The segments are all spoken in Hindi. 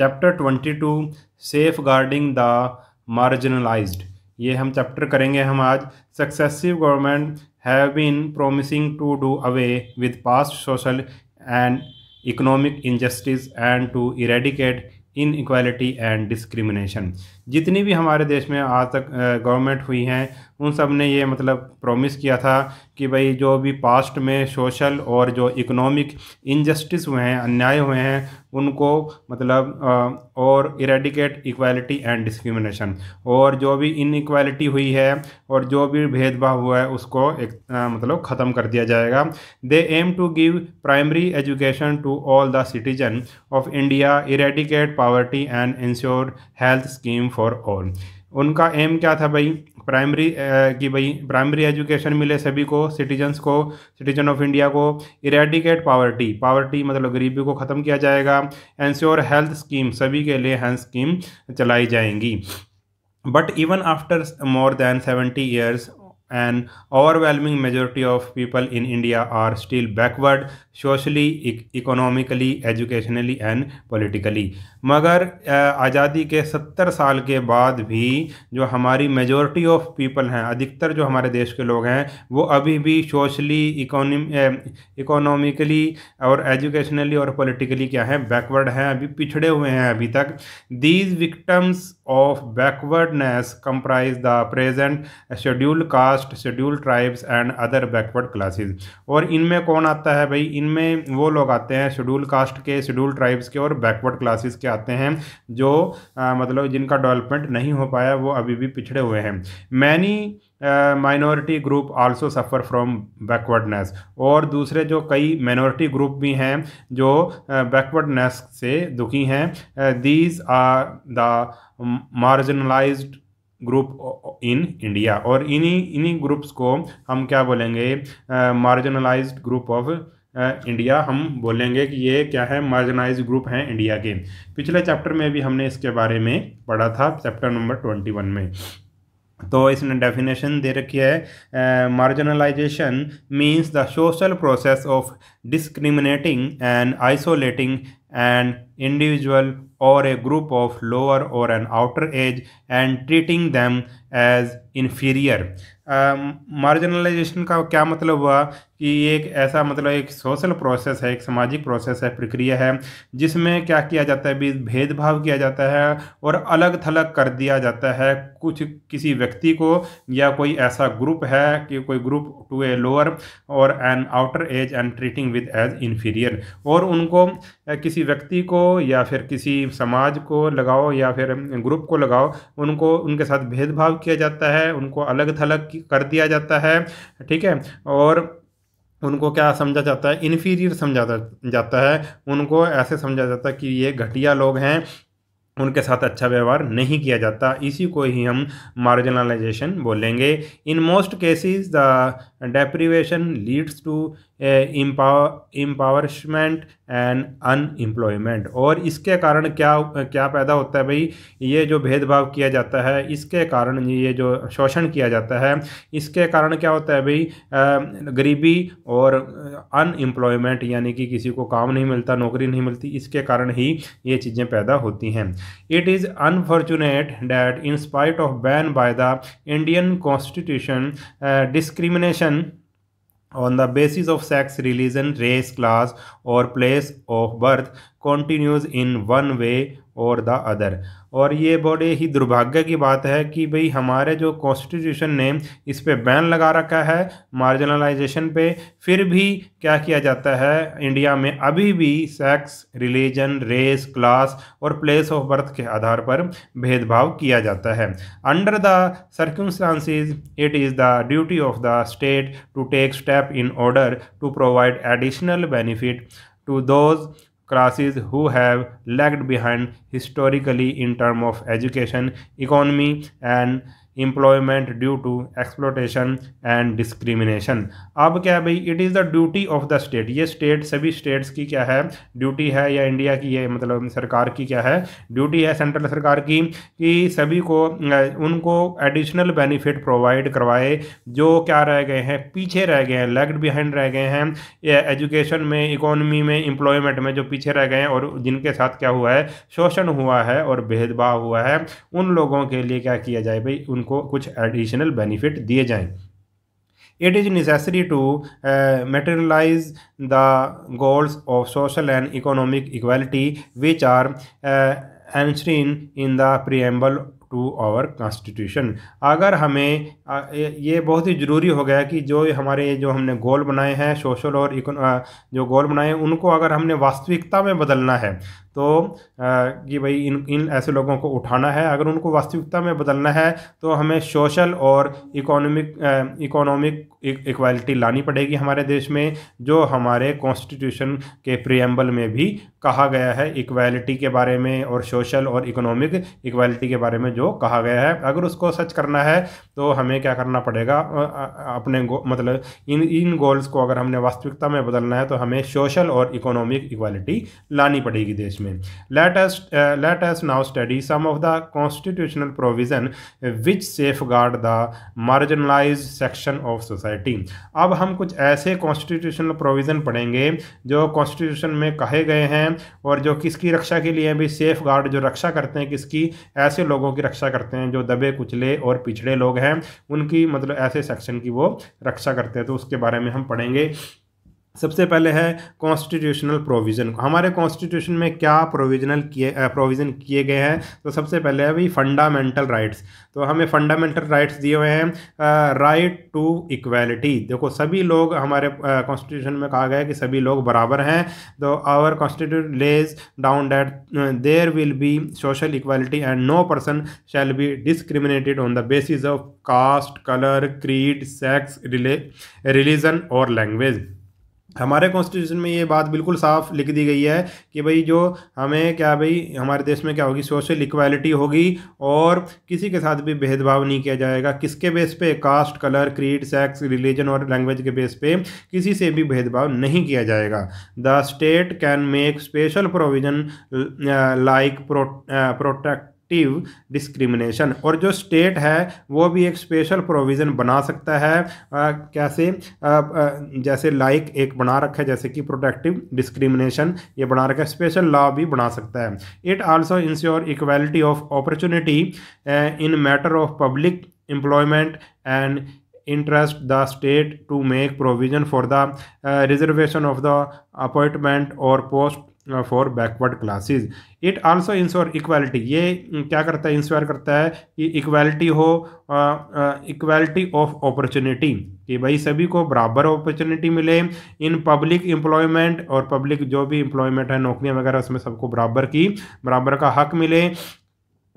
Chapter 22 safeguarding the marginalised. ये हम चैप्टर करेंगे हम आज। Successive government have been promising to do away with past social and economic injustice and to eradicate inequality and discrimination. जितनी भी हमारे देश में आज तक गवर्नमेंट हुई हैं उन सब ने ये मतलब प्रॉमिस किया था कि भाई जो भी पास्ट में सोशल और जो इकोनॉमिक इनजस्टिस हुए हैं, अन्याय हुए हैं, उनको मतलब और इरेडिकेट इक्वालिटी एंड डिस्क्रिमिनेशन, और जो भी इनइक्वालिटी हुई है और जो भी भेदभाव हुआ है उसको मतलब ख़त्म कर दिया जाएगा। They aim to give primary education to all the citizen of India, eradicate poverty and ensure health scheme for all. उनका एम क्या था भाई? प्राइमरी कि भाई प्राइमरी एजुकेशन मिले सभी को, सिटीजन्स को, सिटीजन ऑफ इंडिया को। इरेडिकेट पॉवर्टी, पॉवर्टी मतलब गरीबी को ख़त्म किया जाएगा। एंश्योर हेल्थ स्कीम, सभी के लिए हेल्थ स्कीम चलाई जाएंगी। But even after more than 70 years an overwhelming majority of people in India are still backward socially, economically, educationally and politically। मगर आज़ादी के 70 साल के बाद भी जो हमारी मेजॉरिटी ऑफ पीपल हैं, अधिकतर जो हमारे देश के लोग हैं, वो अभी भी सोशली, इकोनॉमिकली और एजुकेशनली और पॉलिटिकली क्या है? बैकवर्ड हैं, अभी पिछड़े हुए हैं अभी तक। These victims of backwardness comprise the present scheduled caste, scheduled tribes and other backward classes. और इनमें कौन आता है भाई? इनमें वो लोग आते हैं शेड्यूल्ड कास्ट के, शेड्यूल्ड ट्राइब्स के और बैकवर्ड क्लासेस के आते हैं, जो मतलब जिनका डेवलपमेंट नहीं हो पाया, वो अभी भी पिछड़े हुए हैं। Many minority group also suffer from backwardness. और दूसरे जो कई माइनॉरिटी ग्रुप भी हैं जो बैकवर्डनेस से दुखी हैं। These are the marginalised group in India. और इन्हीं ग्रुप्स को हम क्या बोलेंगे? मार्जिनलाइज्ड ग्रुप ऑफ इंडिया हम बोलेंगे कि ये क्या है? मार्जिनलाइज्ड ग्रुप हैं इंडिया के। पिछले चैप्टर में भी हमने इसके बारे में पढ़ा था, चैप्टर नंबर 21 में। तो इसने डेफिनेशन दे रखी है। Marginalisation means the social process of discriminating and isolating an individual or a group of lower or an outer age and treating them as inferior। Marginalisation का क्या मतलब हुआ कि ये एक ऐसा मतलब एक सोशल प्रोसेस है, एक सामाजिक प्रोसेस है, प्रक्रिया है, जिसमें क्या किया जाता है? भेदभाव किया जाता है और अलग थलग कर दिया जाता है कुछ किसी व्यक्ति को, या कोई ऐसा ग्रुप है कि कोई group to a lower or an outer edge and treating with as inferior. और उनको किसी व्यक्ति को या फिर किसी समाज को लगाओ या फिर ग्रुप को लगाओ, उनको उनके साथ भेदभाव किया जाता है, उनको अलग थलग कर दिया जाता है, ठीक है। और उनको क्या समझा जाता है? इन्फीरियर समझा जाता है। उनको ऐसे समझा जाता है कि ये घटिया लोग हैं, उनके साथ अच्छा व्यवहार नहीं किया जाता। इसी को ही हम मार्जिनलाइजेशन बोलेंगे। In most cases the deprivation leads to empowerment and unemployment. और इसके कारण क्या पैदा होता है भाई? ये जो भेदभाव किया जाता है, इसके कारण ये जो शोषण किया जाता है, इसके कारण क्या होता है भाई? गरीबी और अनएम्प्लॉयमेंट, यानी कि किसी को काम नहीं मिलता, नौकरी नहीं मिलती, इसके कारण ही ये चीज़ें पैदा होती हैं। It is unfortunate that in spite of ban by the Indian Constitution, discrimination on the basis of sex, religion, race, class or place of birth continues in one way or the other। और ये बड़े ही दुर्भाग्य की बात है कि भाई हमारे जो कॉन्स्टिट्यूशन ने इस पे बैन लगा रखा है मार्जिनलाइजेशन पे, फिर भी क्या किया जाता है? इंडिया में अभी भी सेक्स, रिलीजन, रेस, क्लास और प्लेस ऑफ बर्थ के आधार पर भेदभाव किया जाता है। Under the circumstances it is the duty of the state to take step in order to provide additional benefit to those classes who have lagged behind historically in terms of education, economy and employment due to exploitation and discrimination. अब क्या है भाई, it is the duty of the state, ये स्टेट सभी स्टेट्स की क्या है ड्यूटी है, या इंडिया की ये मतलब सरकार की क्या है ड्यूटी है, सेंट्रल सरकार की, कि सभी को उनको एडिशनल बेनिफिट प्रोवाइड करवाए जो क्या रह गए हैं, पीछे रह गए हैं, लैग्ड बिहाइंड रह गए हैं एजुकेशन में, इकोनॉमी में, एम्प्लॉयमेंट में, जो पीछे रह गए हैं और जिनके साथ क्या हुआ है शोषण हुआ है और भेदभाव हुआ है, उन लोगों के लिए क्या किया जाए भाई, उनको कुछ एडिशनल बेनिफिट दिए जाएं। It is necessary to materialize the goals of social and economic equality which are enshrined in the preamble to our constitution. अगर हमें ये बहुत ही ज़रूरी हो गया कि जो हमारे जो हमने गोल बनाए हैं सोशल और जो गोल बनाए हैं उनको अगर हमने वास्तविकता में बदलना है तो कि भाई इन ऐसे लोगों को उठाना है, अगर उनको वास्तविकता में बदलना है तो हमें सोशल और इकोनॉमिक इक्वालिटी लानी पड़ेगी हमारे देश में, जो हमारे कॉन्स्टिट्यूशन के प्रीएम्बल में भी कहा गया है इक्वालिटी के बारे में और सोशल और इकोनॉमिक इक्वालिटी के बारे में जो कहा गया है। अगर उसको सच करना है तो हमें क्या करना पड़ेगा, अपने मतलब इन गोल्स को अगर हमने वास्तविकता में बदलना है तो हमें सोशल और इकोनॉमिक इक्वालिटी लानी पड़ेगी देश में। Let us now study some of the constitutional provision which safeguard the marginalised section of society. अब हम कुछ ऐसे कॉन्स्टिट्यूशनल प्रोविजन पढ़ेंगे जो कॉन्स्टिट्यूशन में कहे गए हैं और जो किसकी रक्षा के लिए भी सेफ गार्ड, जो रक्षा करते हैं किसकी, ऐसे लोगों की रक्षा करते हैं जो दबे कुचले और पिछड़े लोग हैं, उनकी मतलब ऐसे सेक्शन की वो रक्षा करते हैं। तो उसके बारे में हम पढ़ेंगे। सबसे पहले है कॉन्स्टिट्यूशनल प्रोविज़न। हमारे कॉन्स्टिट्यूशन में क्या प्रोविज़न किए गए हैं, तो सबसे पहले है भाई फंडामेंटल राइट्स। तो हमें फंडामेंटल राइट्स दिए हुए हैं, राइट टू इक्वालिटी। देखो सभी लोग हमारे कॉन्स्टिट्यूशन में कहा गया है कि सभी लोग बराबर हैं। तो our constitution lays down that there will be social equality and no person shall be discriminated on the basis of caste, colour, creed, sex, religion और लैंग्वेज। हमारे कॉन्स्टिट्यूशन में ये बात बिल्कुल साफ लिख दी गई है कि भाई जो हमें क्या भाई हमारे देश में क्या होगी, सोशल इक्वालिटी होगी और किसी के साथ भी भेदभाव नहीं किया जाएगा। किसके बेस पे, caste, colour, creed, sex, religion और लैंग्वेज के बेस पे किसी से भी भेदभाव नहीं किया जाएगा। The state can make special provision like protect discrimination. और जो स्टेट है वो भी एक स्पेशल प्रोविज़न बना सकता है, कैसे, जैसे लाइक एक बना रखा है जैसे कि प्रोटेक्टिव डिस्क्रिमिनेशन ये बना रखा है, स्पेशल लॉ भी बना सकता है। It also ensure equality of opportunity in matter of public employment and interest the state to make provision for the reservation of the appointment or post for backward classes. It also ensure equality, ये क्या करता है, इंश्योर करता है कि इक्वालिटी हो, इक्वालिटी ऑफ अपॉर्चुनिटी, कि भाई सभी को बराबर अपॉर्चुनिटी मिले इन पब्लिक एम्प्लॉयमेंट, और पब्लिक जो भी एम्प्लॉयमेंट है नौकरियां वगैरह उसमें सबको बराबर का हक मिले।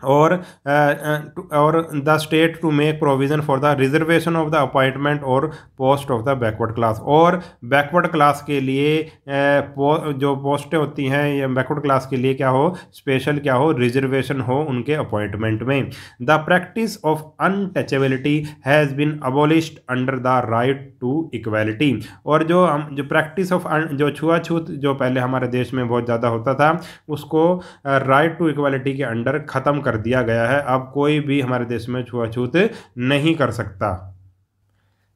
और the state to make provision for the reservation of the appointment or post of the backward class. और बैकवर्ड क्लास के लिए जो पोस्टें होती हैं या बैकवर्ड क्लास के लिए क्या हो, स्पेशल क्या हो, रिजर्वेशन हो उनके अपॉइंटमेंट में। The practice of untouchability has been abolished under the right to equality. और जो प्रैक्टिस ऑफ जो छुआछूत जो पहले हमारे देश में बहुत ज़्यादा होता था उसको राइट टू इक्वालिटी के अंडर ख़त्म कर दिया गया है। अब कोई भी हमारे देश में छुआछूत नहीं कर सकता।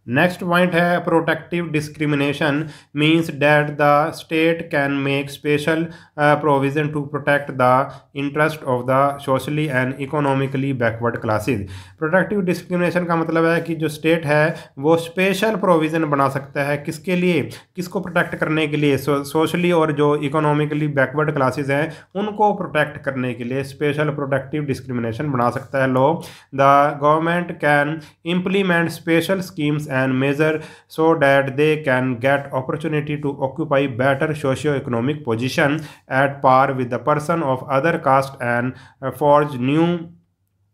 नेक्स्ट पॉइंट है protective discrimination means that the state can make special provision to protect the interest of the socially and economically backward classes. Protective discrimination का मतलब है कि जो स्टेट है वो स्पेशल प्रोविज़न बना सकता है, किसके लिए, किसको प्रोटेक्ट करने के लिए, सोशली और जो इकोनॉमिकली बैकवर्ड क्लासेस हैं उनको प्रोटेक्ट करने के लिए स्पेशल प्रोटेक्टिव डिस्क्रिमिनेशन बना सकता है law. The government can implement special schemes and measure so that they can get opportunity to occupy better socio-economic position at par with the person of other caste and forge new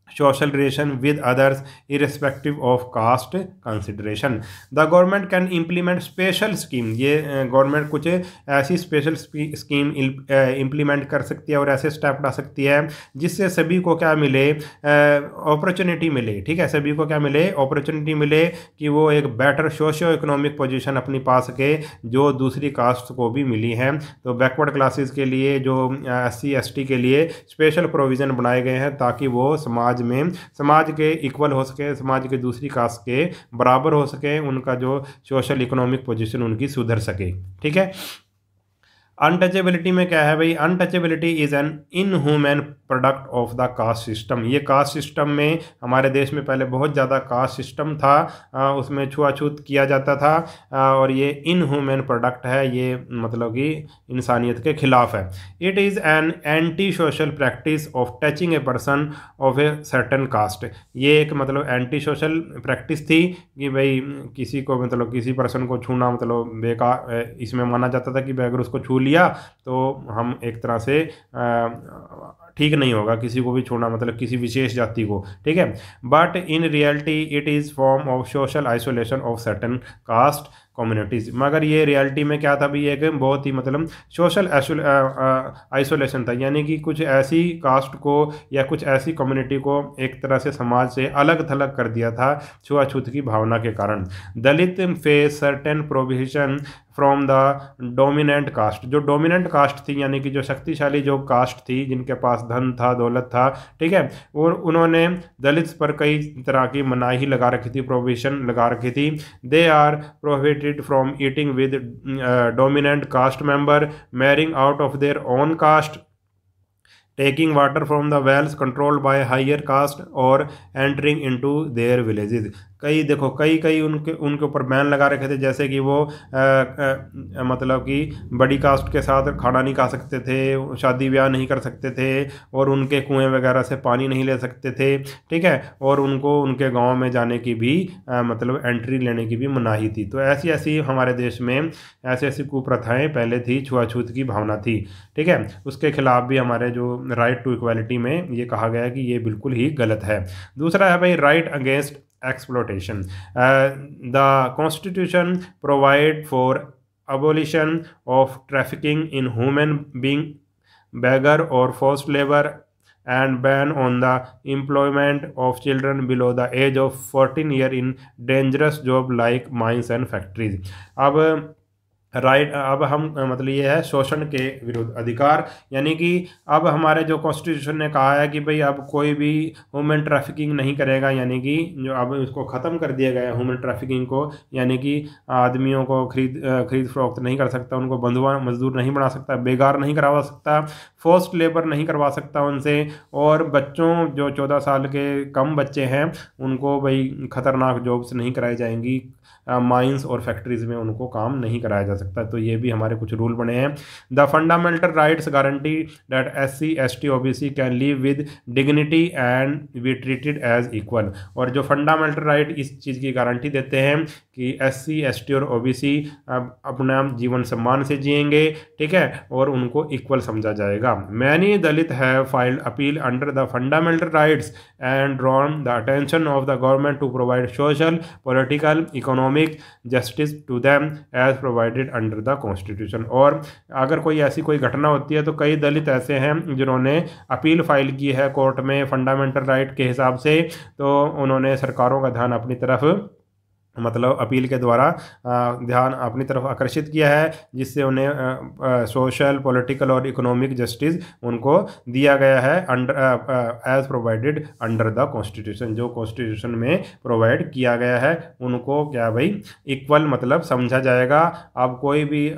social relation with others irrespective of caste consideration. The government can implement special scheme, ये गवर्नमेंट कुछ ऐसी स्पेशल स्कीम इम्प्लीमेंट कर सकती है और ऐसे स्टेप उठा सकती है जिससे सभी को क्या मिले, अपॉर्चुनिटी मिले। ठीक है, सभी को क्या मिले, अपॉर्चुनिटी मिले कि वो एक बेटर सोशियो इकोनॉमिक पोजीशन अपनी पा सके जो दूसरी कास्ट को भी मिली है। तो बैकवर्ड क्लासेस के लिए, जो SC ST के लिए स्पेशल प्रोविज़न बनाए गए हैं ताकि वो समाज के इक्वल हो सके, समाज के दूसरी कास्ट के बराबर हो सके, उनका जो सोशल इकोनॉमिक पोजीशन उनकी सुधर सके। ठीक है। अनटचेबिलिटी में क्या है भाई, untouchability is an inhuman product of the caste system. ये कास्ट सिस्टम में, हमारे देश में पहले बहुत ज़्यादा कास्ट सिस्टम था, उसमें छुआछूत किया जाता था, और ये इनह्यूमन प्रोडक्ट है, ये मतलब कि इंसानियत के खिलाफ है। It is an anti social practice of touching a person of a certain caste. ये एक मतलब एंटी सोशल प्रैक्टिस थी कि भाई किसी को मतलब किसी पर्सन को छूना मतलब बेकार, इसमें माना जाता था कि अगर उसको छू लिया तो हम एक तरह से ठीक नहीं होगा किसी को भी छूना, मतलब किसी विशेष जाति को। ठीक है। But in reality it is form of social isolation of certain caste communities. मगर ये रियलिटी में क्या था भी, एक बहुत ही मतलब सोशल आइसोलेशन था, यानी कि कुछ ऐसी कास्ट को या कुछ ऐसी कम्युनिटी को एक तरह से समाज से अलग थलग कर दिया था छुआछूत की भावना के कारण। Dalit face certain provision from the dominant caste. जो डोमिनेंट कास्ट थी, यानी कि जो शक्तिशाली जो कास्ट थी, जिनके पास धन था, दौलत था, ठीक है, और उन्होंने दलित पर कई तरह की मनाही लगा रखी थी, प्रोविजन लगा रखी थी। They are prohibited from eating with dominant caste member, marrying out of their own caste, taking water from the wells controlled by higher caste और एंटरिंग इनटू देयर विलेजेस। कई देखो कई उनके ऊपर बैन लगा रखे थे, जैसे कि वो मतलब कि बड़ी कास्ट के साथ खाना नहीं खा सकते थे, शादी ब्याह नहीं कर सकते थे, और उनके कुएं वगैरह से पानी नहीं ले सकते थे। ठीक है, और उनको उनके गांव में जाने की भी मतलब एंट्री लेने की भी मनाही थी। तो ऐसी ऐसी हमारे देश में ऐसी ऐसी कुप्रथाएं पहले थी, छुआछूत की भावना थी। ठीक है, उसके खिलाफ भी हमारे जो राइट टू इक्वालिटी में ये कहा गया है कि ये बिल्कुल ही गलत है। दूसरा है भाई right against exploitation. The Constitution provide for abolition of trafficking in human being, beggar or forced labor, and ban on the employment of children below the age of 14 years in dangerous job like mines and factories. अब राइट अब हम मतलब ये है शोषण के विरुद्ध अधिकार, यानी कि अब हमारे जो कॉन्स्टिट्यूशन ने कहा है कि भाई अब कोई भी ह्यूमन ट्रैफिकिंग नहीं करेगा, यानी कि जो अब इसको ख़त्म कर दिया गया है ह्यूमन ट्रैफिकिंग को, यानी कि आदमियों को खरीद फरोख्त नहीं कर सकता, उनको बंधुआ मजदूर नहीं बना सकता, बेगार नहीं करवा सकता, फोर्स्ड लेबर नहीं करवा सकता उनसे, और बच्चों जो 14 साल के कम बच्चे हैं उनको भाई ख़तरनाक जॉब्स नहीं कराई जाएंगी, माइंस और फैक्ट्रीज़ में उनको काम नहीं कराया जा सकता। तो ये भी हमारे कुछ रूल बने हैं। The fundamental rights guarantee that SC ST OBC can live with dignity and be treated as equal. और जो फंडामेंटल राइट इस चीज़ की गारंटी देते हैं कि SC ST और OBC अपना जीवन सम्मान से जिएंगे, ठीक है, और उनको इक्वल समझा जाएगा। Many Dalit have filed appeal under the fundamental rights and drawn the attention of the government to provide social, political, economic justice to them as provided under the constitution. और अगर कोई ऐसी कोई घटना होती है तो कई दलित ऐसे हैं जिन्होंने अपील फाइल की है कोर्ट में फंडामेंटल राइट के हिसाब से, तो उन्होंने सरकारों का ध्यान अपनी तरफ मतलब अपील के द्वारा ध्यान अपनी तरफ आकर्षित किया है, जिससे उन्हें सोशल, पॉलिटिकल और इकोनॉमिक जस्टिस उनको दिया गया है under as provided under the constitution. जो कॉन्स्टिट्यूशन में प्रोवाइड किया गया है उनको क्या भाई इक्वल मतलब समझा जाएगा। अब कोई भी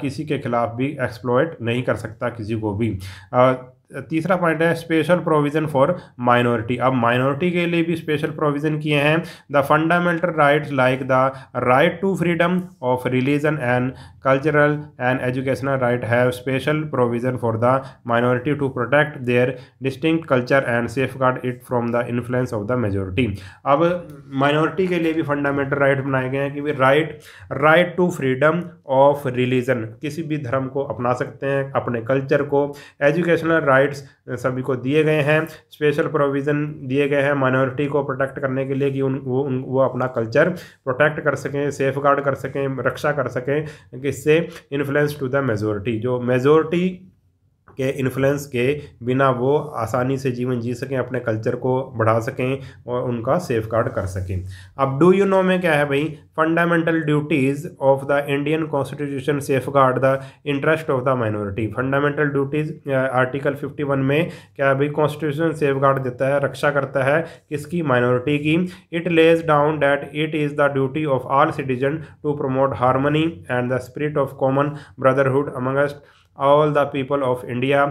किसी के खिलाफ भी एक्सप्लॉइट नहीं कर सकता किसी को भी। तीसरा पॉइंट है स्पेशल प्रोविज़न फॉर माइनॉरिटी। अब माइनॉरिटी के लिए भी स्पेशल प्रोविज़न किए हैं। The fundamental rights like the right to freedom of religion and cultural and educational right have special provision for the minority to protect their distinct culture and safeguard it from the influence of the majority। अब माइनॉरिटी के लिए भी फंडामेंटल राइट बनाए गए हैं कि right to freedom of religion, किसी भी धर्म को अपना सकते हैं, अपने कल्चर को। एजुकेशनल राइट्स सभी को दिए गए हैं, स्पेशल प्रोविज़न दिए गए हैं माइनॉरिटी को प्रोटेक्ट करने के लिए कि वो अपना कल्चर प्रोटेक्ट कर सकें, सेफ गार्ड कर सकें, रक्षा कर सकें, किससे, इन्फ्लुएंस टू द मेजोरिटी, जो मेजोरिटी के इन्फ्लुएंस के बिना वो आसानी से जीवन जी सकें, अपने कल्चर को बढ़ा सकें और उनका सेफ गार्ड कर सकें। अब डू यू नो में क्या है भाई, fundamental duties of the Indian constitution safe guard the interest of the minority. Fundamental duties article 51 में क्या है भाई, कॉन्स्टिट्यूशन सेफ गार्ड देता है, रक्षा करता है किसकी, माइनॉरिटी की। It lays down that it is the duty of all citizen to promote harmony and the spirit of common brotherhood amongst all the people of India,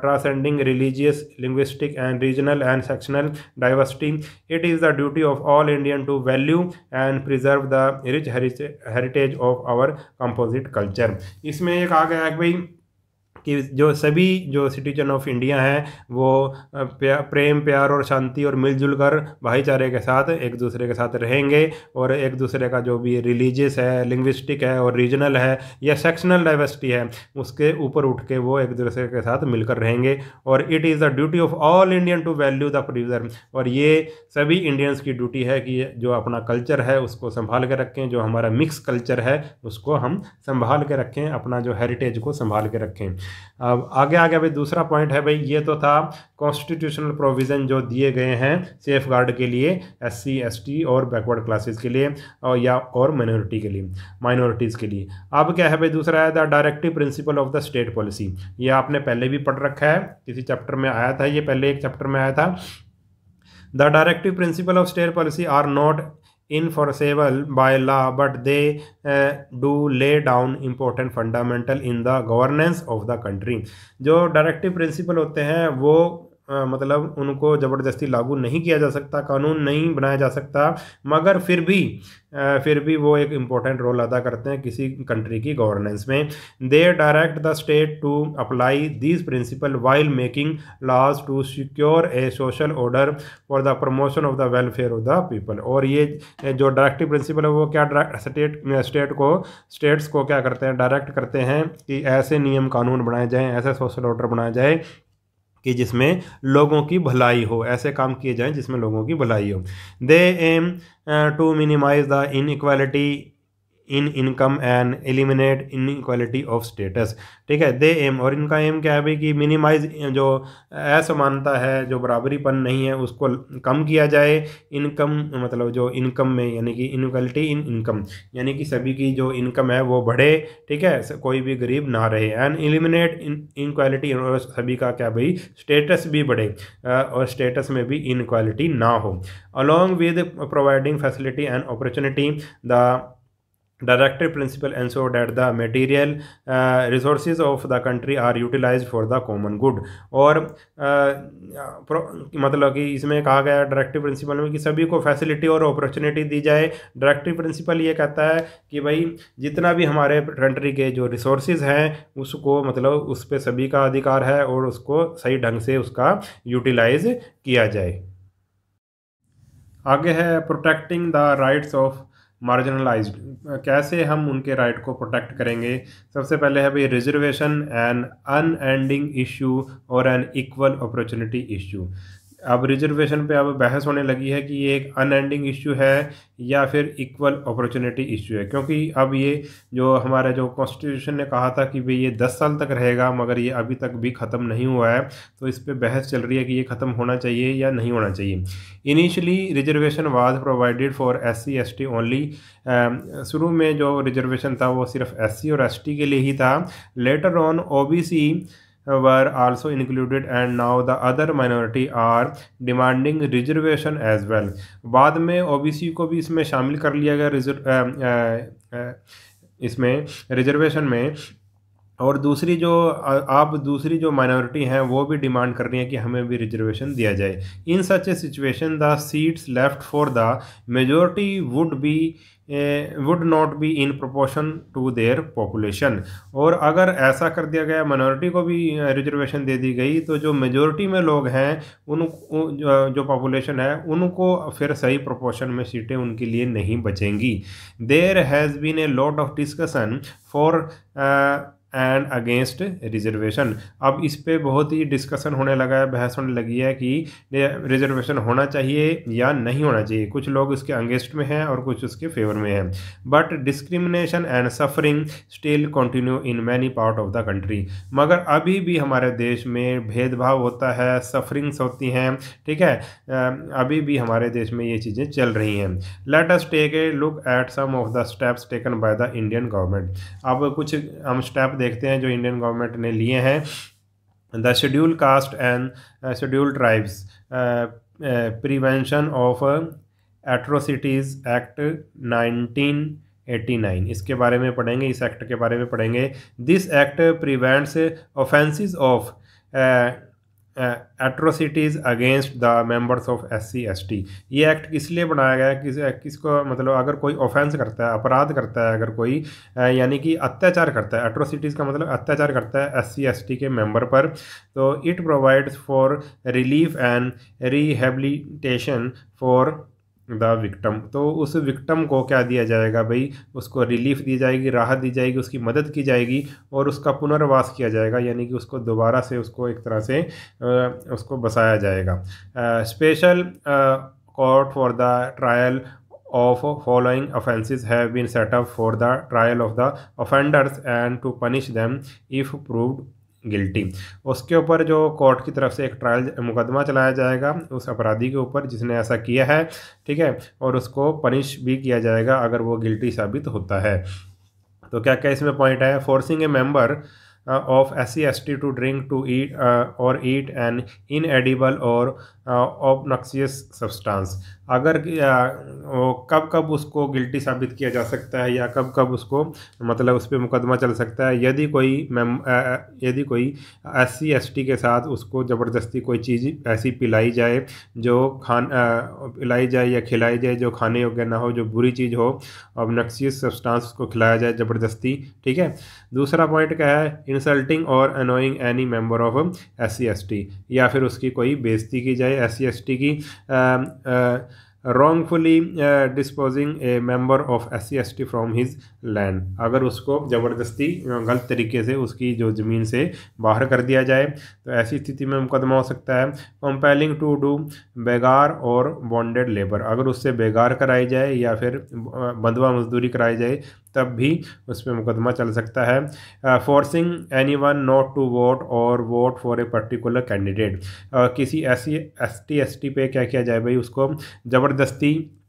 transcending religious, linguistic and regional and sectional diversity. It is the duty of all Indian to value and preserve the rich heritage of our composite culture। इसमें एक आ गया है भाई कि जो सभी जो सिटीजन ऑफ इंडिया हैं वो प्रेम प्यार और शांति और मिलजुल कर भाईचारे के साथ एक दूसरे के साथ रहेंगे और एक दूसरे का जो भी रिलीजियस है, लिंग्विस्टिक है और रीजनल है या सेक्शनल डाइवर्सिटी है उसके ऊपर उठ के वो एक दूसरे के साथ मिलकर रहेंगे। और it is the duty of all Indian to value the preserve, और ये सभी इंडियंस की ड्यूटी है कि जो अपना कल्चर है उसको संभाल के रखें, जो हमारा मिक्स कल्चर है उसको हम संभाल के रखें, अपना जो हेरिटेज को संभाल के रखें। अब आगे भाई दूसरा पॉइंट है भाई, ये तो था कॉन्स्टिट्यूशनल प्रोविज़न जो दिए गए हैं सेफ गार्ड के लिए SC ST और बैकवर्ड क्लासेस के लिए और माइनॉरिटी के लिए, माइनॉरिटीज़ के लिए। अब क्या है भाई, दूसरा है the directive principle of the state policy. ये आपने पहले भी पढ़ रखा है, किसी चैप्टर में आया था, ये पहले एक चैप्टर में आया था। The directive principle of state policy are not enforceable by law, but they do lay down important fundamental in the governance of the country। जो डायरेक्टिव प्रिंसिपल होते हैं वो मतलब उनको ज़बरदस्ती लागू नहीं किया जा सकता, कानून नहीं बनाया जा सकता, मगर फिर भी वो एक इम्पोर्टेंट रोल अदा करते हैं किसी कंट्री की गवर्नेंस में। They direct the state to apply these principle while making laws to secure a social order for the promotion of the welfare of the people. और ये जो डायरेक्टिव प्रिंसिपल है वो क्या स्टेट्स को क्या करते हैं, डायरेक्ट करते हैं कि ऐसे नियम कानून बनाए जाएँ, ऐसे सोशल ऑर्डर बनाया जाए कि जिसमें लोगों की भलाई हो, ऐसे काम किए जाएं जिसमें लोगों की भलाई हो। They aim to minimise the inequality in income and eliminate inequality of status. ठीक है, दे एम, और इनका एम क्या है भाई कि मिनिमाइज जो असमानता है, जो बराबरीपन नहीं है उसको कम किया जाए। इनकम मतलब जो इनकम में यानी कि इनइक्वालिटी इन इनकम यानी कि सभी की जो इनकम है वो बढ़े, ठीक है, कोई भी गरीब ना रहे। एंड एलिमिनेट इनइक्वालिटी, और सभी का क्या भाई स्टेटस भी बढ़े और स्टेटस में भी इनइक्वालिटी ना हो। Along with providing facility and opportunity, the directive principle ensure that the material resources of the country are utilized for the common good। और मतलब कि इसमें कहा गया डायरेक्टिव प्रिंसिपल में कि सभी को फैसिलिटी और अपॉर्चुनिटी दी जाए। डायरेक्टिव प्रिंसिपल ये कहता है कि भाई जितना भी हमारे कंट्री के जो रिसोर्सेज हैं उसको मतलब उस पर सभी का अधिकार है और उसको सही ढंग से उसका यूटिलाइज किया जाए। आगे है protecting the rights of marginalised, कैसे हम उनके राइट को प्रोटेक्ट करेंगे। सबसे पहले है भाई रिजर्वेशन एन अनएंडिंग इशू और एन इक्वल अपॉर्चुनिटी इशू। अब रिजर्वेशन पे अब बहस होने लगी है कि ये एक अनएंडिंग इशू है या फिर इक्वल अपॉर्चुनिटी इशू है, क्योंकि अब ये जो हमारा जो कॉन्स्टिट्यूशन ने कहा था कि भाई ये 10 साल तक रहेगा मगर ये अभी तक भी ख़त्म नहीं हुआ है, तो इस पे बहस चल रही है कि ये ख़त्म होना चाहिए या नहीं होना चाहिए। Initially reservation was provided for SC ST only. शुरू में जो रिजर्वेशन था वो सिर्फ SC और ST के लिए ही था। Later on OBC were also included and now the other minority are demanding reservation as well। बाद में OBC को भी इसमें शामिल कर लिया गया इसमें रिजर्वेशन में। और दूसरी जो माइनॉरिटी हैं वो भी डिमांड कर रही हैं कि हमें भी रिजर्वेशन दिया जाए। In such a situation the seats left for the majority would not be in proportion to their population. और अगर ऐसा कर दिया गया, माइनॉरिटी को भी रिजर्वेशन दे दी गई, तो जो मेजोरिटी में लोग हैं जो पॉपुलेशन है उनको फिर सही प्रोपोर्शन में सीटें उनके लिए नहीं बचेंगी। There has been a lot of discussion for and against reservation. अब इस पे बहुत ही डिस्कशन होने लगा है, बहस होने लगी है कि रिजर्वेशन होना चाहिए या नहीं होना चाहिए। कुछ लोग इसके अगेंस्ट में हैं और कुछ उसके फेवर में हैं। But discrimination and suffering still continue in many part of the country. मगर अभी भी हमारे देश में भेदभाव होता है, सफरिंग्स होती हैं, ठीक है। अभी भी हमारे देश में ये चीज़ें चल रही हैं। Let us take a look at some of the steps taken by the Indian government. अब कुछ हम स्टेप देखते हैं जो इंडियन गवर्नमेंट ने लिए हैं। The schedule caste and schedule tribes prevention of atrocities act 1989, इसके बारे में पढ़ेंगे, इस एक्ट के बारे में पढ़ेंगे। This act prevents offences of atrocities against the members of SC ST। ये एक्ट किस लिए बनाया गया है, किसको मतलब अगर कोई ऑफेंस करता है, अपराध करता है, अगर कोई यानी कि अत्याचार करता है, एट्रोसिटीज़ का मतलब अत्याचार करता है SC ST के मेंबर पर, तो it provides for relief and rehabilitation for the victim. तो उस विक्टम को क्या दिया जाएगा भाई, उसको रिलीफ दी जाएगी, राहत दी जाएगी, उसकी मदद की जाएगी और उसका पुनर्वास किया जाएगा, यानी कि उसको दोबारा से उसको एक तरह से उसको बसाया जाएगा। Special court for the trial of following offences have been set up for the trial of the offenders and to punish them if proved guilty. उसके ऊपर जो कोर्ट की तरफ से एक ट्रायल मुकदमा चलाया जाएगा उस अपराधी के ऊपर जिसने ऐसा किया है, ठीक है, और उसको पनिश भी किया जाएगा अगर वो गिल्टी साबित होता है। तो क्या क्या इसमें पॉइंट है। Forcing A member of SC ST to drink, to eat or eat an inedible or obnoxious substance। अगर कब कब उसको गिल्टी साबित किया जा सकता है या कब कब उसको मतलब उस पर मुकदमा चल सकता है, यदि कोई SC ST के साथ उसको ज़बरदस्ती कोई चीज़ ऐसी पिलाई जाए पिलाई जाए या खिलाई जाए जो खाने योग्य ना हो, जो बुरी चीज़ हो, ऑब्नॉक्सियस सब्सटेंस को खिलाया जाए ज़बरदस्ती, ठीक है। दूसरा पॉइंट क्या है, इंसल्टिंग और annoying any member of SC ST, या फिर उसकी कोई बेइज्जती की जाए SC ST की। wrongfully disposing a member of SC ST from his land, अगर उसको ज़बरदस्ती गलत तरीके से उसकी जो ज़मीन से बाहर कर दिया जाए तो ऐसी स्थिति में मुकदमा हो सकता है। कंपेलिंग टू डू बेगार और बॉन्डेड लेबर, अगर उससे बेगार कराई जाए या फिर बंधुआ मजदूरी कराई जाए तब भी उस पर मुकदमा चल सकता है। Forcing anyone not to vote or vote for a particular candidate, किसी SC ST पे क्या किया जाए भाई, उसको ज़बरदस्ती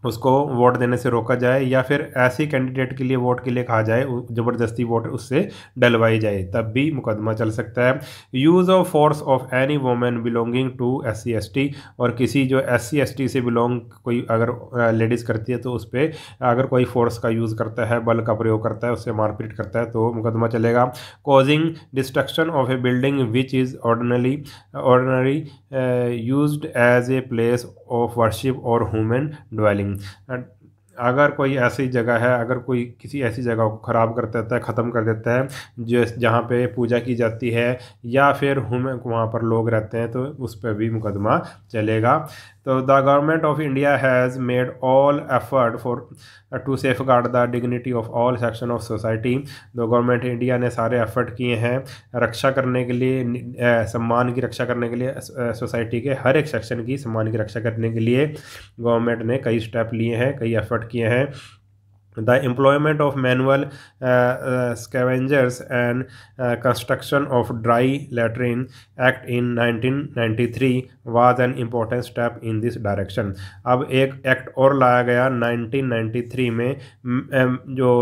उसको वोट देने से रोका जाए या फिर ऐसे कैंडिडेट के लिए वोट के लिए कहा जाए, ज़बरदस्ती वोट उससे डलवाई जाए, तब भी मुकदमा चल सकता है। Use of force of any women belonging to SC ST, और किसी जो SC ST से बिलोंग कोई अगर लेडीज़ करती है तो उस पर अगर कोई फोर्स का यूज़ करता है, बल का प्रयोग करता है, उससे मारपीट करता है तो मुकदमा चलेगा। Causing destruction of a building which is ordinary used as a place of worship और ह्यूमन ड्वेलिंग, अगर कोई ऐसी जगह है, अगर कोई किसी ऐसी जगह को ख़राब कर देता है, ख़त्म कर देता है जो जहाँ पे पूजा की जाती है या फिर वहाँ पर लोग रहते हैं, तो उस पर भी मुकदमा चलेगा। तो the government of India has made all effort for to safeguard the dignity of all section of society. तो गवर्नमेंट इंडिया ने सारे एफर्ट किए हैं रक्षा करने के लिए, सम्मान की रक्षा करने के लिए, सोसाइटी के हर एक सेक्शन की सम्मान की रक्षा करने के लिए गवर्नमेंट ने कई स्टेप लिए हैं, कई एफर्ट किए हैं। The employment of manual scavengers and construction of dry latrine Act in 1993 was an important step in this direction। अब एक एक्ट और लाया गया 1993 में जो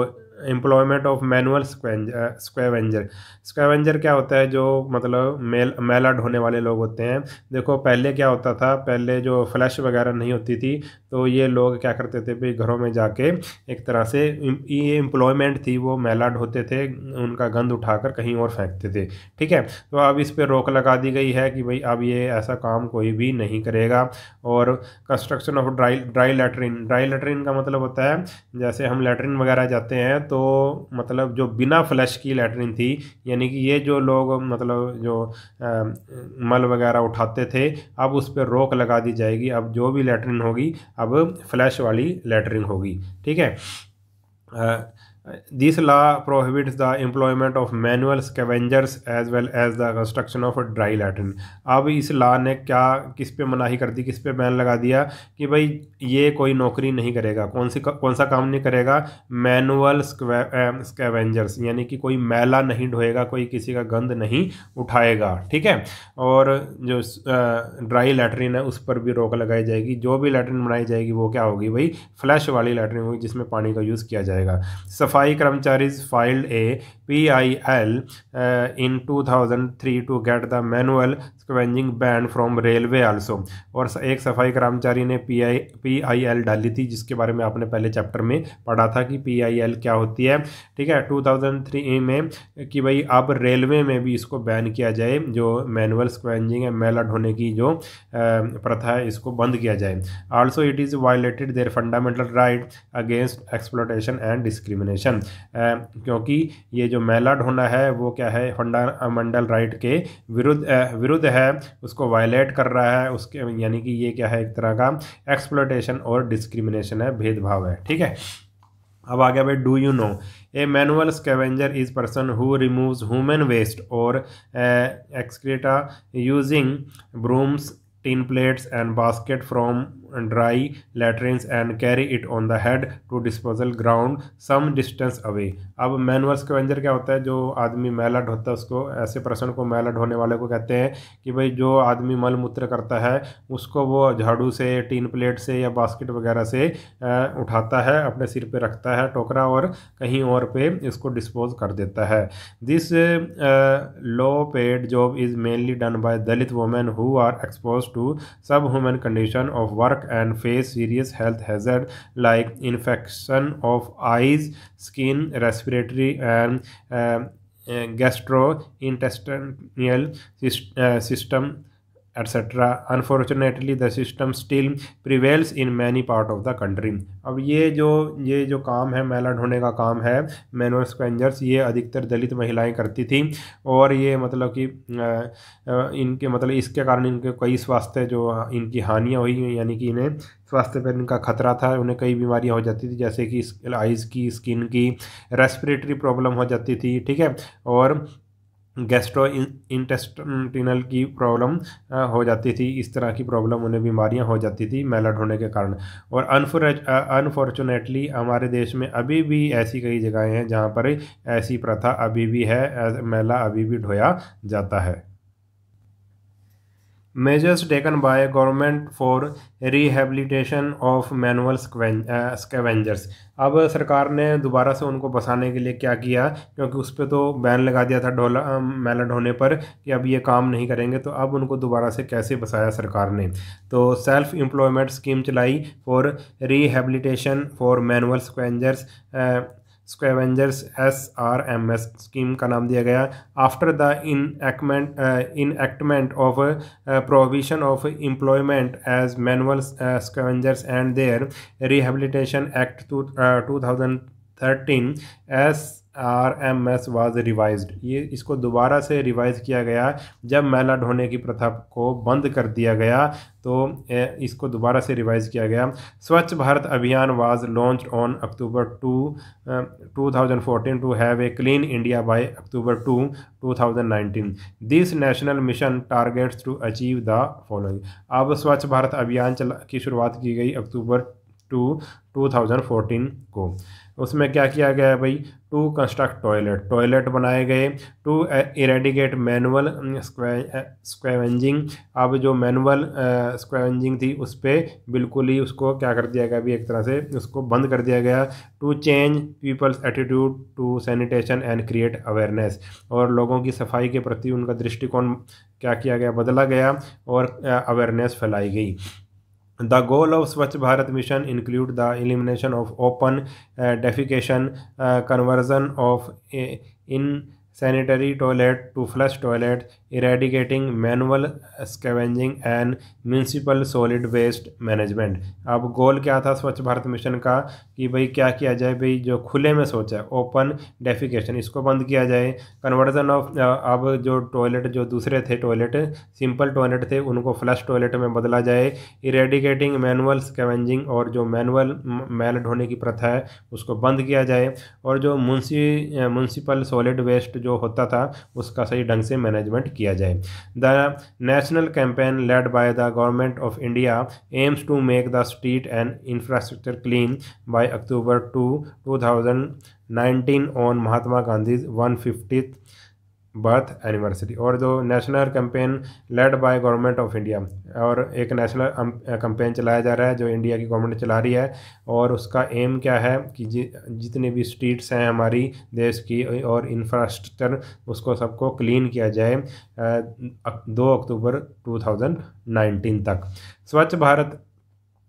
एम्प्लॉयमेंट ऑफ मैनुअल स्क्वेवेंजर। स्क्वेवेंजर क्या होता है, जो मतलब मैला ढोने वाले लोग होते हैं। देखो पहले क्या होता था, पहले जो फ्लैश वगैरह नहीं होती थी, तो ये लोग क्या करते थे भाई, घरों में जाके एक तरह से ये एम्प्लॉयमेंट थी, वो मैला ढोते थे, उनका गंद उठाकर कहीं और फेंकते थे। ठीक है, तो अब इस पर रोक लगा दी गई है कि भाई अब ये ऐसा काम कोई भी नहीं करेगा। और construction of dry latrine. Dry latrine का मतलब होता है, जैसे हम लैट्रिन वगैरह जाते हैं तो मतलब जो बिना फ्लश की लैट्रिन थी, यानी कि ये जो लोग मतलब जो मल वगैरह उठाते थे, अब उस पर रोक लगा दी जाएगी। अब जो भी लैट्रिन होगी अब फ्लैश वाली लैट्रिन होगी। ठीक है, this law prohibits the employment of manual scavengers as well as the construction of dry latrine. अब इस लॉ ने क्या किस पे मनाही कर दी, किस पे बैन लगा दिया कि भाई ये कोई नौकरी नहीं करेगा। कौन सा काम नहीं करेगा, मैनुअल स्कैवेंजर्स, यानी कि कोई मैला नहीं ढोएगा, कोई किसी का गंद नहीं उठाएगा। ठीक है, और जो ड्राई लैट्रिन है उस पर भी रोक लगाई जाएगी। जो भी लैट्रिन बनाई जाएगी वो क्या होगी भाई, फ्लैश वाली लैट्रिन होगी, जिसमें पानी का यूज़ किया जाएगा। सफाई कर्मचारीज filed A PIL in 2003 to get the manual scavenging ban from railway also। और एक सफाई कर्मचारी ने PIL डाली थी, जिसके बारे में आपने पहले चैप्टर में पढ़ा था कि PIL क्या होती है। ठीक है, 2003 में कि भाई अब रेलवे में भी इसको बैन किया जाए, जो मैनुअल स्क्वेंजिंग है, मैला ढोने की जो प्रथा है, इसको बंद किया जाए। Also it is violated there fundamental right against exploitation and discrimination. क्योंकि ये जो मैला ढोना है वो क्या है, फंडामेंटल राइट के विरुद्ध है, उसको वायलेट कर रहा है उसके, यानी कि ये क्या है, एक तरह का एक्सप्लॉयटेशन और डिस्क्रिमिनेशन है, भेदभाव है। ठीक है, अब आ गया भाई, do you know a manual scavenger is person who removes human waste or excreta using brooms, tin plates and basket from dry latrines and carry it on the head to disposal ground some distance away। अब मैनुअल स्कैवेंजर क्या होता है, जो आदमी मैला ढोता है उसको, ऐसे पर्सन को, मैला ढोने वाले को कहते हैं कि भाई जो आदमी मल मूत्र करता है उसको वो झाड़ू से, टीन प्लेट से या बास्केट वगैरह से उठाता है, अपने सिर पे रखता है टोकरा, और कहीं और पे इसको डिस्पोज कर देता है। This low paid job is mainly done by Dalit women who are expose to subhuman condition of work and face serious health hazard like infection of eyes, skin, respiratory and gastrointestinal system etc. Unfortunately the system still prevails in many part of the country। अब ये जो काम है, मैला ढोने का काम है, मैनुअल स्क्वेंजर्स, ये अधिकतर दलित महिलाएं करती थी। और ये मतलब कि इनके मतलब इसके कारण इनके कई स्वास्थ्य जो इनकी हानियाँ हुई, यानी कि इन्हें स्वास्थ्य पर इनका खतरा था, उन्हें कई बीमारियां हो जाती थी, जैसे कि आइज़ की, स्किन की, रेस्पिरेटरी प्रॉब्लम हो जाती थी। ठीक है, और गैस्ट्रो इंटेस्टिनल की प्रॉब्लम हो जाती थी। इस तरह की प्रॉब्लम उन्हें, बीमारियां हो जाती थी मैला ढोने के कारण। और अनफॉर्चुनेटली हमारे देश में अभी भी ऐसी कई जगहें हैं जहां पर ऐसी प्रथा अभी भी है, मैला अभी भी ढोया जाता है। Measures taken by government for rehabilitation of manual scavengers. अब सरकार ने दोबारा से उनको बसाने के लिए क्या किया, क्योंकि उस पर तो बैन लगा दिया था मैला ढोने पर कि अब ये काम नहीं करेंगे, तो अब उनको दोबारा से कैसे बसाया सरकार ने। तो सेल्फ एम्प्लॉयमेंट स्कीम चलाई for rehabilitation for manual scavengers SRMS scheme का नाम दिया गया। After the enactment of provision of employment as manual scavengers and their rehabilitation act 2013 SRMS was revised. ये इसको दोबारा से रिवाइज किया गया जब मैला ढोने की प्रथा को बंद कर दिया गया, तो इसको दोबारा से रिवाइज किया गया। Swachh Bharat Abhiyan was launched on October 2014 to have a clean India by October 2019। This national mission targets to achieve the following. अब स्वच्छ भारत अभियान की शुरुआत की गई अक्टूबर 2014 को। उसमें क्या किया गया है भाई, टू कंस्ट्रक्ट टॉयलेट बनाए गए, टू इरेडिकेट मैनुअल स्क्वेवेंजिंग। अब जो मैनुअल स्क्वेवेंजिंग थी उस पर बिल्कुल ही उसको क्या कर दिया गया, अभी एक तरह से उसको बंद कर दिया गया। To change people's attitude to sanitation and create awareness, और लोगों की सफाई के प्रति उनका दृष्टिकोण क्या किया गया, बदला गया और अवेयरनेस फैलाई गई। The goal of Swachh Bharat mission include the elimination of open defecation, conversion of insanitary toilet to flush toilet, eradicating manual scavenging and municipal solid waste management। अब गोल क्या था स्वच्छ भारत मिशन का कि भाई क्या किया जाए, भाई जो खुले में शौच है, ओपन डेफिकेशन, इसको बंद किया जाए। कन्वर्जन ऑफ, अब जो टॉयलेट जो दूसरे थे टॉयलेट, सिंपल टॉयलेट थे, उनको फ्लश टॉयलेट में बदला जाए। इरेडिकेटिंग मैनुअल स्कैवेंजिंग, और जो मैनुअल मैल ढोने की प्रथा है उसको बंद किया जाए। और जो म्यूनसिपल सॉलिड वेस्ट जो होता था उसका सही ढंग से मैनेजमेंट किया जाए। The national campaign led by the government of India aims to make the street and infrastructure clean by October 2019 on Mahatma Gandhi 150th birth anniversary. और जो national campaign led by government of India, और एक नेशनल कैंपेन चलाया जा रहा है जो इंडिया की गवर्नमेंट चला रही है, और उसका एम क्या है कि जितनी भी स्ट्रीट्स हैं हमारी देश की और इंफ्रास्ट्रक्चर, उसको सबको क्लीन किया जाए 2 अक्टूबर 2019 तक। स्वच्छ Bharat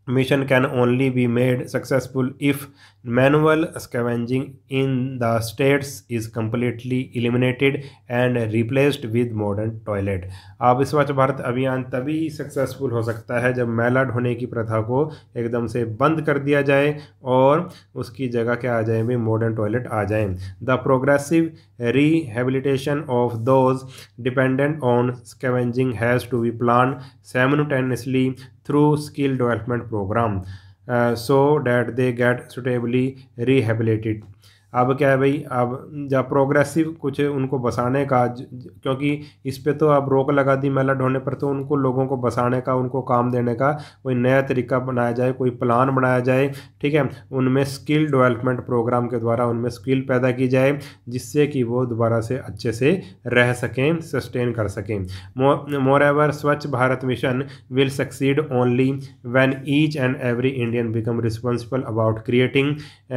mission can only be made successful if manual scavenging in the states is completely eliminated and replaced with modern toilet। अब स्वच्छ भारत अभियान तभी सक्सेसफुल हो सकता है जब मैला ढोने की प्रथा को एकदम से बंद कर दिया जाए और उसकी जगह क्या आ जाए, भी मॉडर्न टॉयलेट आ जाए। The progressive rehabilitation of those dependent on scavenging has to be planned simultaneously through skill development program so that they get suitably rehabilitated। अब क्या है भाई, अब जब प्रोग्रेसिव कुछ उनको बसाने का, क्योंकि इस पे तो अब रोक लगा दी मैला ढोने पर, तो उनको लोगों को बसाने का, उनको काम देने का कोई नया तरीका बनाया जाए, कोई प्लान बनाया जाए, ठीक है। उनमें स्किल डेवलपमेंट प्रोग्राम के द्वारा उनमें स्किल पैदा की जाए जिससे कि वो दोबारा से अच्छे से रह सकें, सस्टेन कर सकें। More ever Swachh Bharat mission will succeed only when each and every Indian become responsible about creating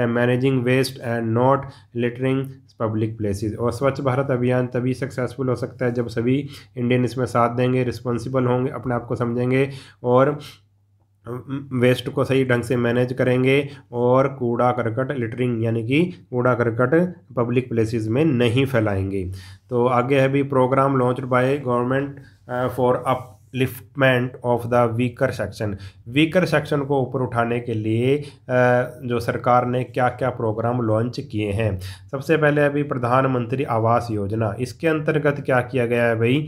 managing waste and not littering public places. और स्वच्छ भारत अभियान तभी सक्सेसफुल हो सकता है जब सभी इंडियन इसमें साथ देंगे, रिस्पॉन्सिबल होंगे, अपने आप को समझेंगे और वेस्ट को सही ढंग से मैनेज करेंगे और कूड़ा करकट लिटरिंग यानी कि कूड़ा करकट पब्लिक प्लेसेस में नहीं फैलाएंगे। तो आगे है भी programme launched by government for upliftment of the weaker section. Weaker section को ऊपर उठाने के लिए जो सरकार ने क्या क्या प्रोग्राम लॉन्च किए हैं। सबसे पहले अभी प्रधानमंत्री आवास योजना, इसके अंतर्गत क्या किया गया है भाई,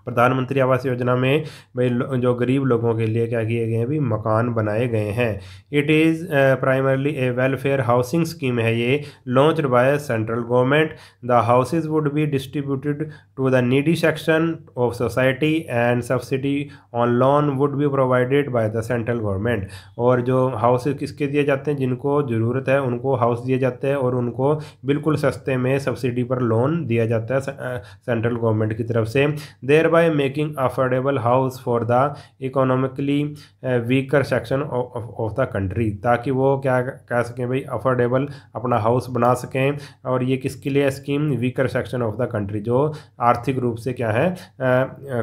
प्रधानमंत्री आवास योजना में भाई जो गरीब लोगों के लिए क्या किए गए हैं भी, मकान बनाए गए हैं। It is primarily a welfare housing scheme है ये, launched by central government. The houses would be distributed to the needy section of society and subsidy on loan would be provided by the central government. और जो हाउस किसके दिए जाते हैं, जिनको ज़रूरत है उनको हाउस दिए जाते हैं और उनको बिल्कुल सस्ते में सब्सिडी पर लोन दिया जाता है सेंट्रल गवर्नमेंट की तरफ से। There by making affordable house for the economically weaker section of the country, ताकि वो क्या कह सकें भाई, अफोर्डेबल अपना हाउस बना सकें। और ये किसके लिए scheme, weaker section of the country, जो आर्थिक रूप से क्या है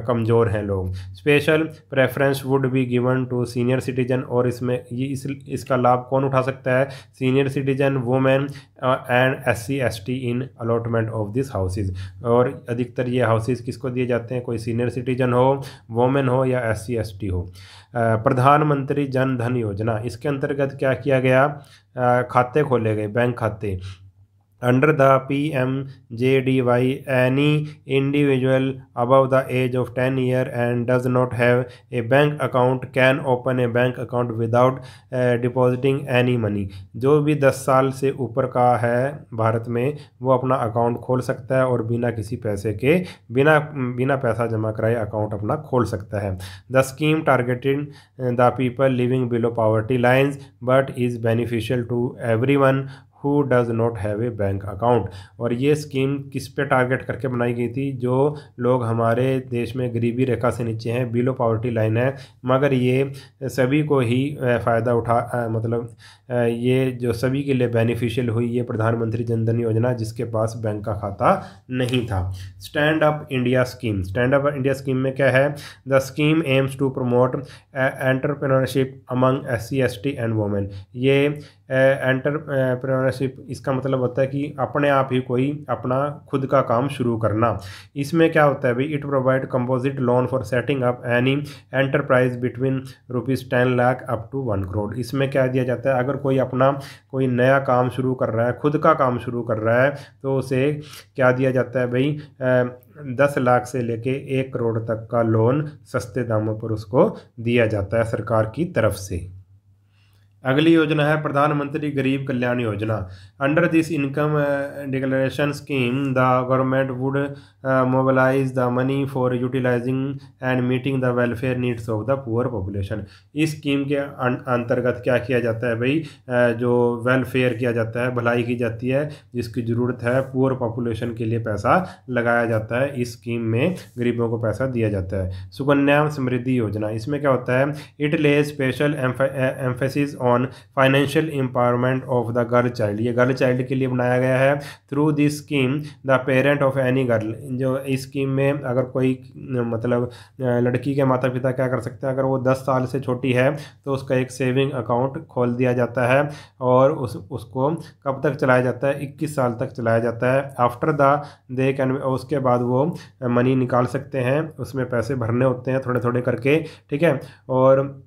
कमज़ोर हैं लोग। Special preference would be given to senior citizen, और इसमें ये इसका लाभ कौन उठा सकता है, senior citizen, women and SC/ST in allotment of this houses. और अधिकतर ये हाउसेज किसको दिए जाते हैं, कोई सीनियर सिटीजन हो, वोमेन हो या SC/ST हो। प्रधानमंत्री जन धन योजना, इसके अंतर्गत क्या किया गया, खाते खोले गए, बैंक खाते। Under the PMJDY, any individual above the age of 10 years and does not have a bank account can open a bank account without depositing any money। जो भी 10 साल से ऊपर का है भारत में वो अपना अकाउंट खोल सकता है और बिना किसी पैसे के, बिना पैसा जमा कराए अकाउंट अपना खोल सकता है। The scheme targeted the people living below poverty lines but is beneficial to everyone who does not have a bank account. और ये स्कीम किस पे टारगेट करके बनाई गई थी? जो लोग हमारे देश में गरीबी रेखा से नीचे हैं, बिलो पॉवर्टी लाइन है, मगर ये सभी को ही फ़ायदा मतलब ये जो सभी के लिए बेनिफिशियल हुई ये प्रधानमंत्री जन धन योजना, जिसके पास बैंक का खाता नहीं था। Stand up India scheme. Stand up India scheme में क्या है? The scheme aims to promote entrepreneurship among SC ST and women. ये एंटरप्रेन्योरशिप, इसका मतलब होता है कि अपने आप ही कोई अपना खुद का काम शुरू करना। इसमें क्या होता है भाई? It provide composite loan for setting up any enterprise between ₹10 lakh up to 1 crore. इसमें क्या दिया जाता है? अगर कोई अपना कोई नया काम शुरू कर रहा है, खुद का काम शुरू कर रहा है, तो उसे क्या दिया जाता है भाई? 10 लाख से लेके 1 करोड़ तक का लोन सस्ते दामों पर उसको दिया जाता है सरकार की तरफ से। अगली योजना है प्रधानमंत्री Garib Kalyan Yojana. Under this income declaration scheme the government would mobilize the money for utilizing and meeting the welfare needs of the poor population. इस स्कीम के अंतर्गत क्या किया जाता है भाई? जो वेलफेयर किया जाता है, भलाई की जाती है, जिसकी ज़रूरत है पुअर पॉपुलेशन के लिए पैसा लगाया जाता है। इस स्कीम में गरीबों को पैसा दिया जाता है। सुकन्या समृद्धि योजना, इसमें क्या होता है? It Lay's special emphasis on financial empowerment of the girl child. ये गर्ल चाइल्ड के लिए बनाया गया है। Through this scheme the parent of any girl, जो इस स्कीम में अगर कोई मतलब लड़की के माता पिता क्या कर सकते हैं? अगर वो 10 साल से छोटी है तो उसका एक सेविंग अकाउंट खोल दिया जाता है और उसको कब तक चलाया जाता है? 21 साल तक चलाया जाता है। आफ्टर द दे कैन, उसके बाद वो मनी निकाल सकते हैं, उसमें पैसे भरने होते हैं थोड़े थोड़े करके, ठीक है। और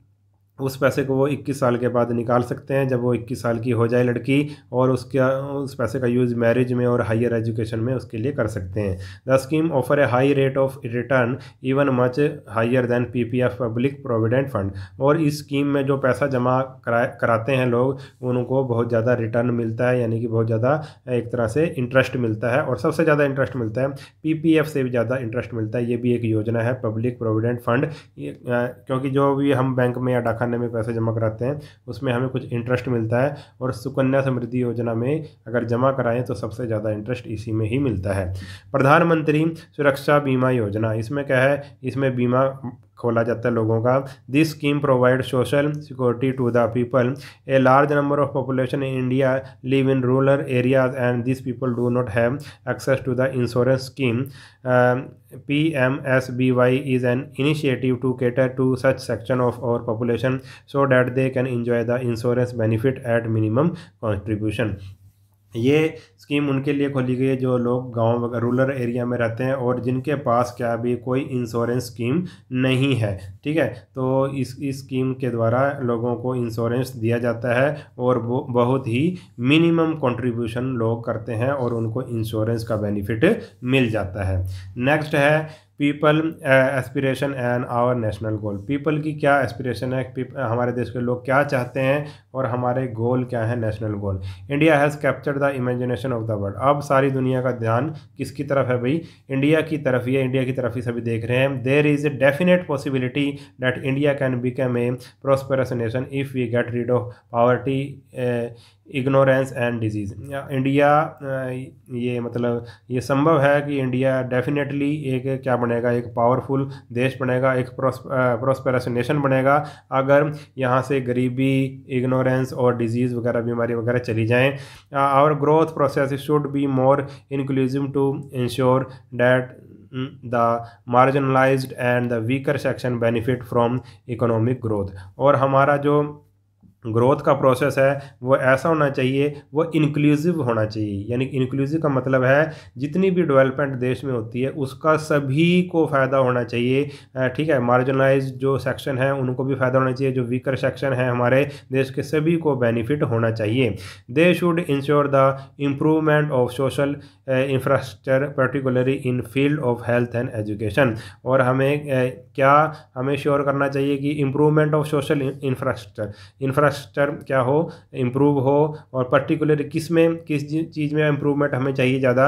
उस पैसे को वो 21 साल के बाद निकाल सकते हैं, जब वो 21 साल की हो जाए लड़की, और उस पैसे का यूज़ मैरिज में और हायर एजुकेशन में उसके लिए कर सकते हैं। The scheme offer a high rate of return even much higher than PPF public provident fund. और इस स्कीम में जो पैसा जमा कराते हैं लोग, उनको बहुत ज़्यादा रिटर्न मिलता है, यानी कि बहुत ज़्यादा एक तरह से इंटरेस्ट मिलता है, और सबसे ज़्यादा इंटरेस्ट मिलता है PPF से भी ज़्यादा इंटरेस्ट मिलता है। ये भी एक योजना है पब्लिक प्रोविडेंट फंड, क्योंकि जो भी हम बैंक में या डाक में पैसे जमा कराते हैं उसमें हमें कुछ इंटरेस्ट मिलता है, और सुकन्या समृद्धि योजना में अगर जमा कराएं तो सबसे ज़्यादा इंटरेस्ट इसी में ही मिलता है। प्रधानमंत्री सुरक्षा बीमा योजना, इसमें क्या है? इसमें बीमा खोला जाता है लोगों का। This scheme provide social security to the people. A large number of population in India live in rural areas and this people do not have access to the insurance scheme. PMSBY is an initiative to cater to such section of our population so that they can enjoy the insurance benefit at minimum contribution। ये स्कीम उनके लिए खोली गई है जो लोग गांव वगैरह रूरल एरिया में रहते हैं और जिनके पास क्या भी कोई इंश्योरेंस स्कीम नहीं है, ठीक है। तो इस स्कीम के द्वारा लोगों को इंश्योरेंस दिया जाता है और वो बहुत ही मिनिमम कंट्रीब्यूशन लोग करते हैं और उनको इंश्योरेंस का बेनिफिट मिल जाता है। नेक्स्ट है people aspiration and our national goal. People की क्या एस्पिरेशन है? हमारे देश के लोग क्या चाहते हैं और हमारे गोल क्या है? National goal. India has captured the imagination of the world. अब सारी दुनिया का ध्यान किसकी तरफ है भाई? इंडिया की तरफ ही है, इंडिया की तरफ ही सभी देख रहे हैं। There is a definite possibility that India can become a prosperous nation if we get rid of poverty, ignorance and disease. India ये मतलब ये संभव है कि इंडिया डेफिनेटली एक क्या बनेगा? एक पावरफुल देश बनेगा, एक प्रॉस्पेरस नेशन बनेगा, अगर यहाँ से गरीबी, इग्नोरेंस और डिजीज़ वगैरह, बीमारी वगैरह चली जाएँ। Our growth process should be more inclusive to ensure that the marginalized and the weaker section benefit from economic growth। और हमारा जो ग्रोथ का प्रोसेस है वो ऐसा होना चाहिए, वो इंक्लूसिव होना चाहिए। यानी इंक्लूसिव का मतलब है जितनी भी डेवलपमेंट देश में होती है उसका सभी को फ़ायदा होना चाहिए, ठीक है। मार्जिनलाइज जो सेक्शन है उनको भी फ़ायदा होना चाहिए, जो वीकर सेक्शन है हमारे देश के सभी को बेनिफिट होना चाहिए। They should ensure the improvement of social infrastructure particularly in field of health and education. और हमें क्या हमें श्योर करना चाहिए कि इम्प्रूवमेंट ऑफ सोशल इंफ्रास्ट्रक्चर क्या हो? इम्प्रूव हो। और पर्टिकुलर किस चीज़ में इम्प्रूवमेंट हमें चाहिए ज़्यादा?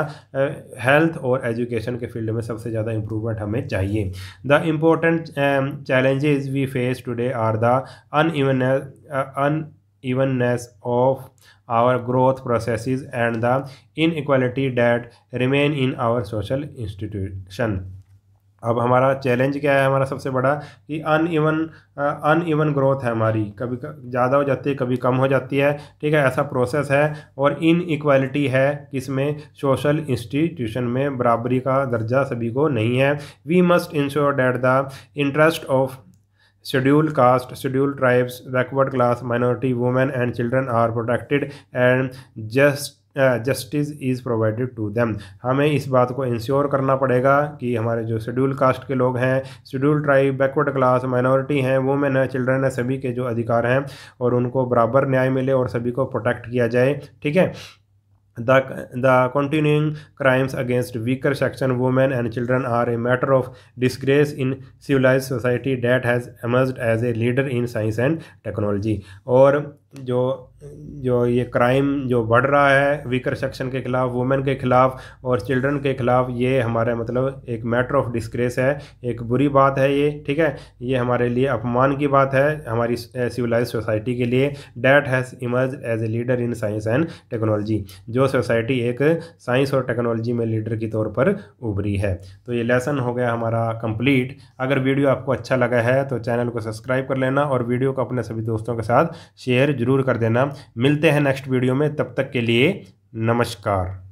हेल्थ और एजुकेशन के फील्ड में सबसे ज़्यादा इम्प्रूवमेंट हमें चाहिए। The important challenges we face today are the unevenness of our growth processes and the inequality that remain in our social institution। अब हमारा चैलेंज क्या है, हमारा सबसे बड़ा कि अनइवन ग्रोथ है हमारी, कभी ज़्यादा हो जाती है, कभी कम हो जाती है, ठीक है, ऐसा प्रोसेस है। और इनइक्वालिटी है किसमें, सोशल इंस्टीट्यूशन में बराबरी का दर्जा सभी को नहीं है। We must ensure that the interest of scheduled caste, scheduled tribes, backward class, minority, women and children are protected and justice is provided to them. हमें इस बात को इंश्योर करना पड़ेगा कि हमारे जो शेड्यूल कास्ट के लोग हैं, schedule tribe, backward class, minority हैं, वुमेन है, चिल्ड्रन है, सभी के जो अधिकार हैं और उनको बराबर न्याय मिले और सभी को प्रोटेक्ट किया जाए, ठीक है। The continuing crimes against weaker section, women and children are a matter of disgrace in civilized society that has emerged as a leader in science and technology। और जो जो ये क्राइम जो बढ़ रहा है वीकर सेक्शन के खिलाफ, वुमेन के खिलाफ और चिल्ड्रन के खिलाफ, ये हमारे मतलब एक मैटर ऑफ डिस्ग्रेस है, एक बुरी बात है ये, ठीक है, ये हमारे लिए अपमान की बात है हमारी सिविलाइज सोसाइटी के लिए। That has emerge as a leader in science and technology, जो सोसाइटी एक साइंस और टेक्नोलॉजी में लीडर के तौर पर उभरी है। तो ये लेसन हो गया हमारा कंप्लीट। अगर वीडियो आपको अच्छा लगा है तो चैनल को सब्सक्राइब कर लेना और वीडियो को अपने सभी दोस्तों के साथ शेयर जरूर कर देना। मिलते हैं नेक्स्ट वीडियो में, तब तक के लिए नमस्कार।